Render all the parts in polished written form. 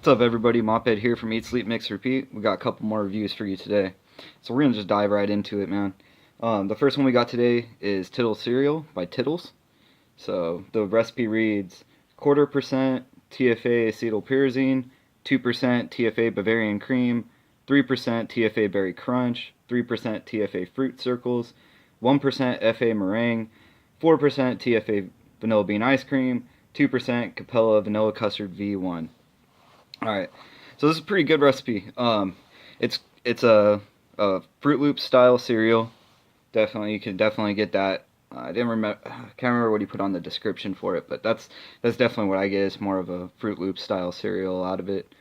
What's up, everybody? Moped here from Eat, Sleep, Mix, Repeat. We got a couple more reviews for you today. So we're going to just dive right into it, man. The first one we got today is Tiddles cereal by Tiddles. So the recipe reads quarter percent TFA acetylpyrazine, 2% TFA Bavarian cream, 3% TFA berry crunch, 3% TFA fruit circles, 1% FA meringue, 4% TFA vanilla bean ice cream, 2% Capella vanilla custard V1. All right, so this is a pretty good recipe. It's a Fruit Loops style cereal. Definitely, you can definitely get that. I didn't remember, can't remember what he put on the description for it, but that's definitely what I get. It's more of a Fruit Loops style cereal out of it.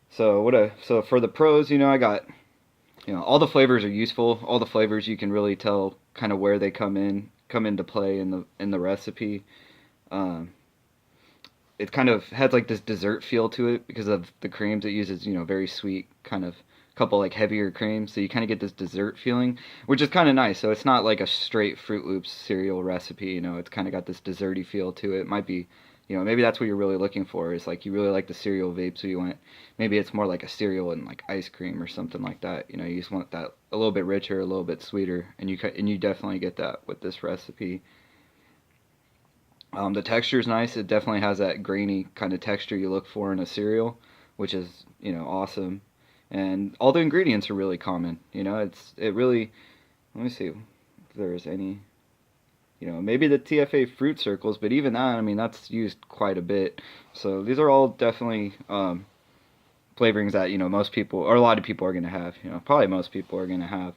So for the pros, I got all the flavors are useful. All the flavors you can really tell kind of where they come into play in the recipe. Um, it kind of has like this dessert feel to it because of the creams it uses, very sweet kind of couple like heavier creams, so you kind of get this dessert feeling, which is kind of nice. So it's not like a straight Fruit Loops cereal recipe, it's kind of got this desserty feel to it. It might be, maybe that's what you're really looking for, is like you really like the cereal vape, so you want, maybe it's more like a cereal and like ice cream or something like that. You just want that a little bit richer, a little bit sweeter, and you definitely get that with this recipe. The texture is nice. It definitely has that grainy kind of texture you look for in a cereal, which is awesome. And all the ingredients are really common. It really. Let me see if there's any. Maybe the TFA fruit circles, but even that, I mean, that's used quite a bit. So these are all definitely flavorings that most people or a lot of people are gonna have. Probably most people are gonna have.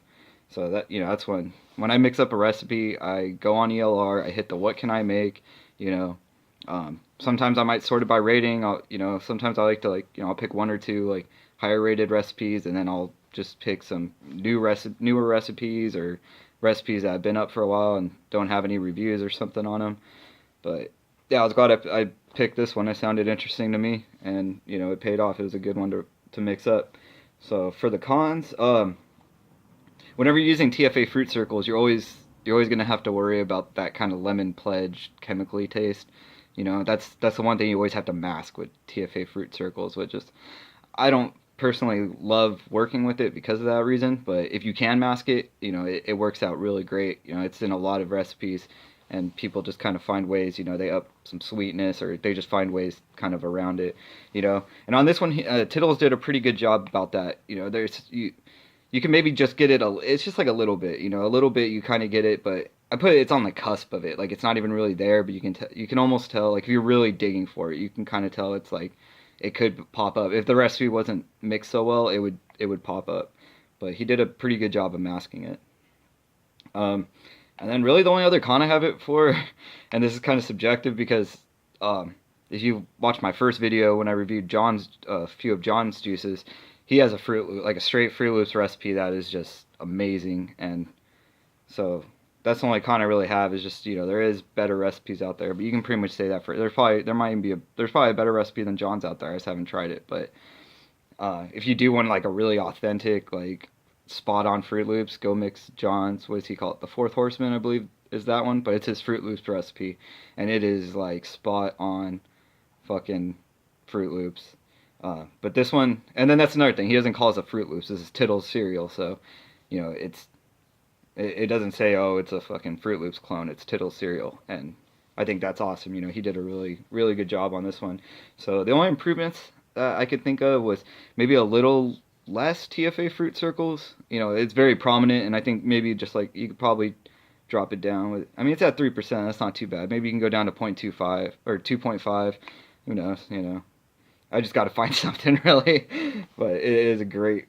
So that's when I mix up a recipe, I go on ELR, I hit the what can I make, you know. Sometimes I might sort it by rating. Sometimes I like to I'll pick one or two like higher rated recipes, and then I'll just pick some newer recipes or recipes that have been up for a while and don't have any reviews or something on them. But yeah, I was glad I picked this one. It sounded interesting to me, and it paid off. It was a good one to mix up. So for the cons, whenever you're using TFA fruit circles, you're always gonna have to worry about that kind of lemon pledge chemically taste. That's the one thing you always have to mask with TFA fruit circles, which is I don't personally love working with it because of that reason. But if you can mask it, it works out really great. It's in a lot of recipes, and people just kind of find ways. They up some sweetness, or they just find ways kind of around it. And on this one, Tiddles did a pretty good job about that. You can maybe just get it it's just like a little bit, a little bit you kind of get it, but it's on the cusp of it. Like it's not even really there, but you can almost tell, like if you're really digging for it, you can kind of tell it's like it could pop up. If the recipe wasn't mixed so well, it would pop up. But he did a pretty good job of masking it. And then really the only other con I have it for, and this is kind of subjective because if you watched my first video when I reviewed John's a few of John's juices, he has like a straight Fruit Loops recipe that is just amazing. And so that's the only con I really have, is just there is better recipes out there, but you can pretty much say that for there's probably a better recipe than John's out there. I just haven't tried it. But if you do want like a really authentic, like spot on Fruit Loops, go mix John's, what does he call it, the Fourth Horseman, I believe is that one, but it's his Fruit Loops recipe, and it is like spot on fucking Fruit Loops. But this one, and then that's another thing, he doesn't call it a Fruit Loops. This is Tiddles cereal, so it doesn't say, oh, it's a fucking Fruit Loops clone. It's Tiddles cereal, and I think that's awesome. He did a really really good job on this one. So the only improvements that I could think of was maybe a little less TFA fruit circles. It's very prominent, and I think maybe just like you could probably drop it down with. I mean, it's at 3%. That's not too bad. Maybe you can go down to 0.25 or 2.5. Who knows? I just got to find something really, but it is a great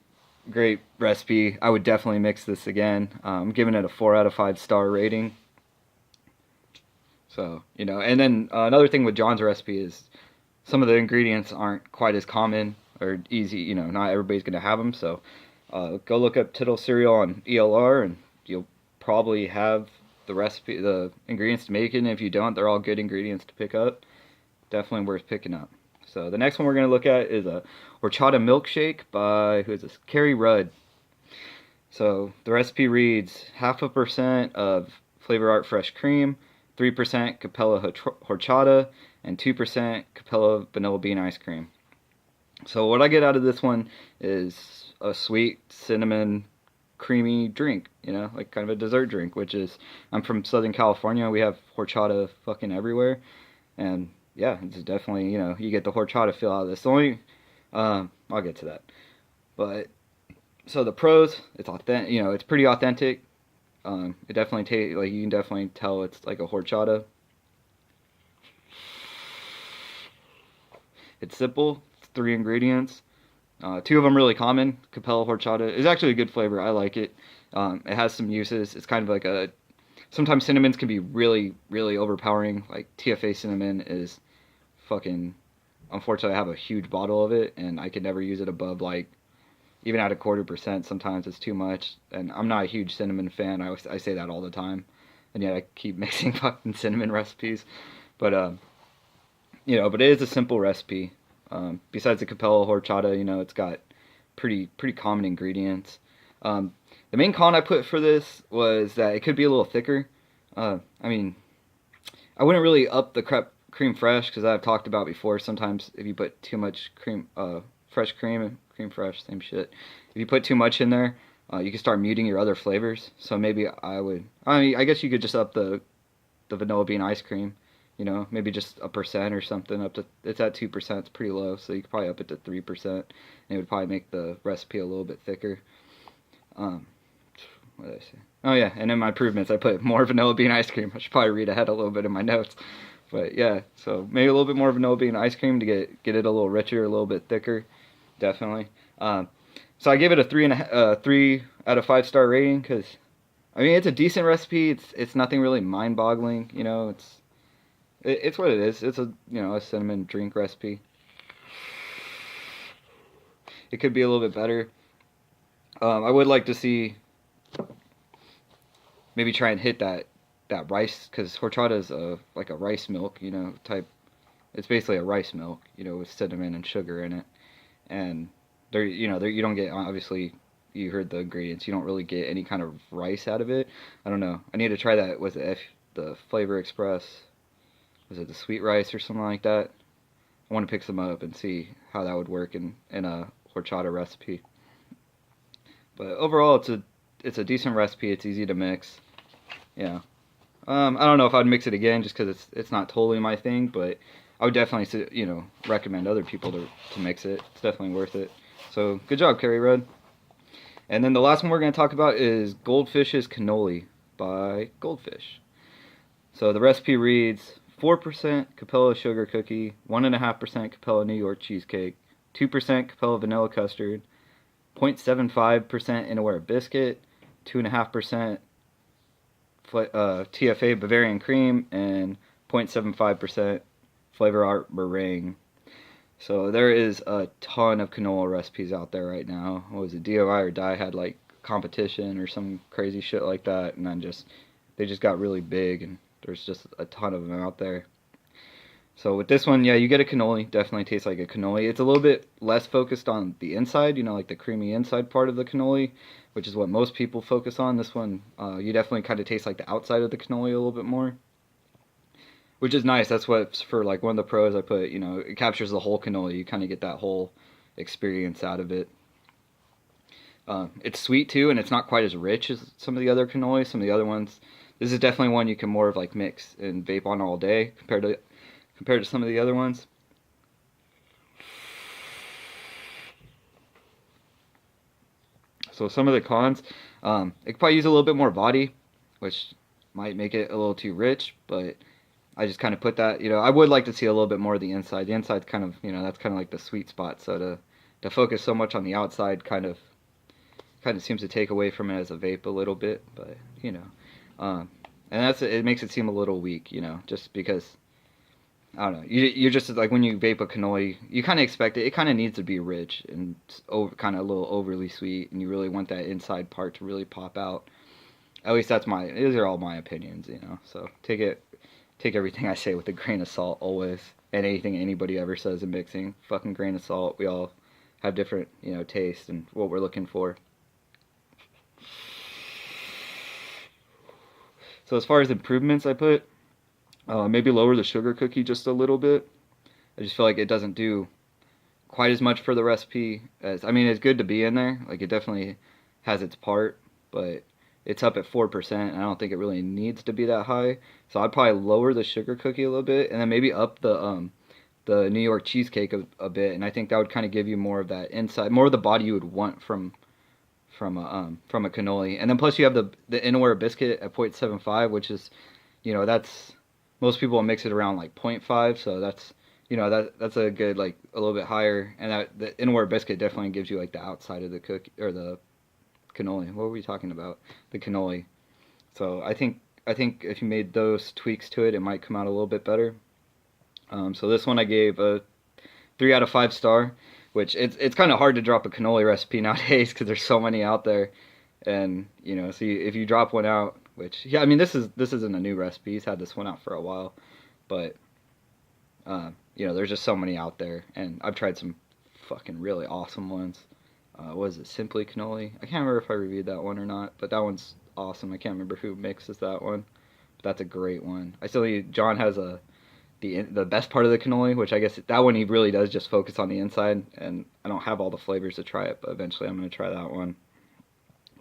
recipe. I would definitely mix this again. I'm giving it a 4 out of 5 star rating. So and then another thing with John's recipe is some of the ingredients aren't quite as common or easy. Not everybody's gonna have them. So go look up Tittle cereal on ELR, and you'll probably have the ingredients to make it. And if you don't, they're all good ingredients to pick up. Definitely worth picking up. So the next one we're going to look at is a Horchata milkshake by, who is this? Carrie Rudd. So the recipe reads 0.5% of Flavor Art fresh cream, 3% Capella horchata, and 2% Capella vanilla bean ice cream. So what I get out of this one is a sweet cinnamon creamy drink, like kind of a dessert drink, which is, I'm from Southern California. We have horchata fucking everywhere. And yeah, it's definitely, you get the horchata feel out of this. The only, I'll get to that. But so the pros, it's authentic, it's pretty authentic. It definitely like you can definitely tell it's like a horchata. It's simple. It's three ingredients. Two of them really common. Capella horchata is actually a good flavor. I like it. It has some uses. It's kind of like a. Sometimes cinnamons can be really, really overpowering. Like TFA cinnamon is fucking. Unfortunately, I have a huge bottle of it, and I can never use it above like even at a 1/4%. Sometimes it's too much, and I'm not a huge cinnamon fan. I say that all the time, and yet I keep mixing fucking cinnamon recipes. But but it is a simple recipe. Besides the Capella horchata, it's got pretty common ingredients. The main con I put for this was that it could be a little thicker. I mean, I wouldn't really up the cream fresh because I've talked about before. Sometimes if you put too much fresh cream and cream fresh, same shit. If you put too much in there, you can start muting your other flavors. So maybe I would. I mean, I guess you could just up the vanilla bean ice cream. Maybe just 1% or something. Up to it's at 2%. It's pretty low, so you could probably up it to 3%, and it would probably make the recipe a little bit thicker. What did I say? Oh yeah, and in my improvements, I put more vanilla bean ice cream. I should probably read ahead a little bit in my notes, but yeah. So maybe a little bit more vanilla bean ice cream to get it a little richer, a little bit thicker, definitely. So I gave it a 3 out of 5 star rating because I mean it's a decent recipe. It's nothing really mind boggling. It's what it is. It's a cinnamon drink recipe. It could be a little bit better. I would like to see maybe try and hit that rice because horchata is like a rice milk, type. It's basically a rice milk, with cinnamon and sugar in it, and there you don't get obviously. You heard the ingredients. You don't really get any kind of rice out of it. I don't know. I need to try that with the Flavor Express. Was it the sweet rice or something like that? I want to pick some up and see how that would work in a horchata recipe. But overall, it's a decent recipe. It's easy to mix. Yeah. I don't know if I'd mix it again just because it's not totally my thing, but I would definitely recommend other people to mix it. It's definitely worth it. So good job, Carrie Red. And then the last one we're going to talk about is Goldfish's Cannoli by Goldfish. So the recipe reads 4% Capella sugar cookie, 1.5% Capella New York cheesecake, 2% Capella vanilla custard, 0.75% Innoware biscuit, 2.5% TFA Bavarian cream, and 0.75% Flavor Art meringue. So there is a ton of canola recipes out there right now. What was it? DIY or Die had like competition or some crazy shit like that, and then they just got really big, and there's just a ton of them out there. So with this one, yeah, you get a cannoli. Definitely tastes like a cannoli. It's a little bit less focused on the inside, like the creamy inside part of the cannoli, which is what most people focus on. This one, you definitely kind of taste like the outside of the cannoli a little bit more, which is nice. That's what for like one of the pros I put. It captures the whole cannoli. You kind of get that whole experience out of it. It's sweet too, and it's not quite as rich as some of the other cannolis. Some of the other ones, this is definitely one you can more of like mix and vape on all day compared to some of the other ones. So some of the cons, it could probably use a little bit more body, which might make it a little too rich, but I just kind of put that, I would like to see a little bit more of the inside. The inside's kind of, that's kind of like the sweet spot. So to focus so much on the outside kind of seems to take away from it as a vape a little bit, but and it makes it seem a little weak, just because I don't know. You're just like when you vape a cannoli, you kind of expect it. It kind of needs to be rich and kind of a little overly sweet, and you really want that inside part to really pop out. At least these are all my opinions, So take everything I say with a grain of salt always, and anything anybody ever says in mixing, fucking grain of salt. We all have different, taste and what we're looking for. So as far as improvements, I put maybe lower the sugar cookie just a little bit. I just feel like it doesn't do quite as much for the recipe as, I mean, it's good to be in there. Like, it definitely has its part, but it's up at 4%, and I don't think it really needs to be that high. So I'd probably lower the sugar cookie a little bit, and then maybe up the New York cheesecake a bit, and I think that would kind of give you more of that inside, more of the body you would want from a cannoli. And then plus you have the Innoware biscuit at 0.75, which is, you know, that's, most people will mix it around like 0.5, so that's, you know, that's a good, like, a little bit higher. And that the Innoware biscuit definitely gives you like the outside of the cookie, or the cannoli. What were we talking about? The cannoli. So I think if you made those tweaks to it, it might come out a little bit better. So this one I gave a 3 out of 5 star, which it's kind of hard to drop a cannoli recipe nowadays because there's so many out there. And you know, so if you drop one out, which, yeah, I mean, this isn't a new recipe. He's had this one out for a while, but you know, there's just so many out there, and I've tried some fucking really awesome ones. What is it, Simply Cannoli? I can't remember if I reviewed that one or not, but that one's awesome. I can't remember who mixes that one, but that's a great one. I still think John has the best part of the cannoli, which I guess that one he really does just focus on the inside, and I don't have all the flavors to try it, but eventually I'm going to try that one.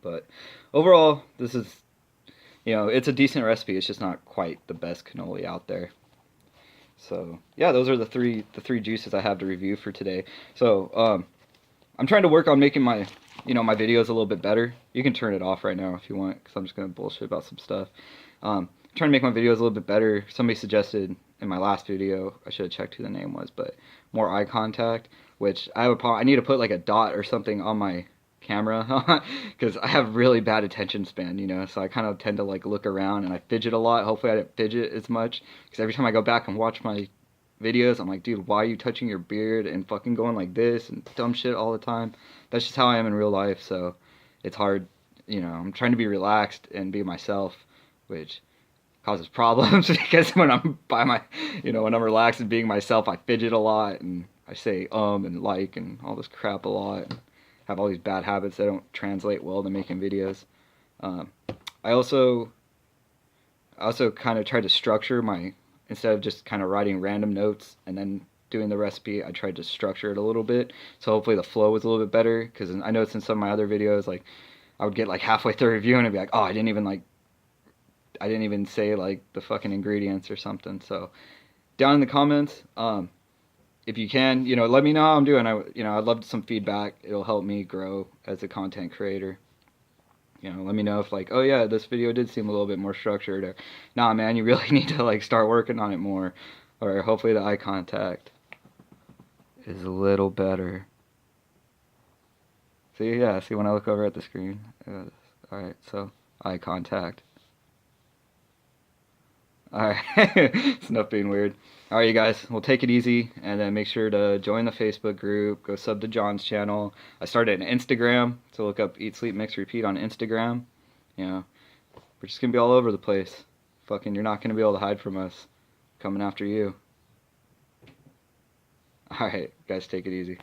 But overall, this is, you know, it's a decent recipe. It's just not quite the best cannoli out there. So yeah, those are the three juices I have to review for today. So I'm trying to work on making my, you know, my videos a little bit better. You can turn it off right now if you want, because I'm just gonna bullshit about some stuff. Trying to make my videos a little bit better. Somebody suggested in my last video, I should have checked who the name was, but more eye contact, which I need to put like a dot or something on my camera because I have really bad attention span, you know, so I kind of tend to like look around and I fidget a lot. Hopefully I didn't fidget as much, because every time I go back and watch my videos, I'm like, dude, why are you touching your beard and fucking going like this and dumb shit all the time? That's just how I am in real life, so it's hard, you know. I'm trying to be relaxed and be myself, which causes problems because when I'm when I'm relaxed and being myself, I fidget a lot and I say and like and all this crap a lot, and have all these bad habits that don't translate well to making videos. I also kind of tried to structure instead of just kind of writing random notes and then doing the recipe, I tried to structure it a little bit, so hopefully the flow was a little bit better, because I noticed in some of my other videos, like, I would get like halfway through a review and I'd be like, oh, I didn't even say like the fucking ingredients or something. So down in the comments, if you can, you know, let me know how I'm doing. I'd love some feedback. It'll help me grow as a content creator. You know, let me know if like, oh yeah, this video did seem a little bit more structured, or nah, man, you really need to like start working on it more, or hopefully the eye contact is a little better. See when I look over at the screen. Alright, so eye contact. Alright, it's enough being weird. Alright, you guys, well, take it easy, and then make sure to join the Facebook group, go sub to John's channel. I started an Instagram, so look up Eat, Sleep, Mix, Repeat on Instagram. You know, we're just gonna be all over the place. Fucking, you're not gonna be able to hide from us. Coming after you. Alright, guys, take it easy.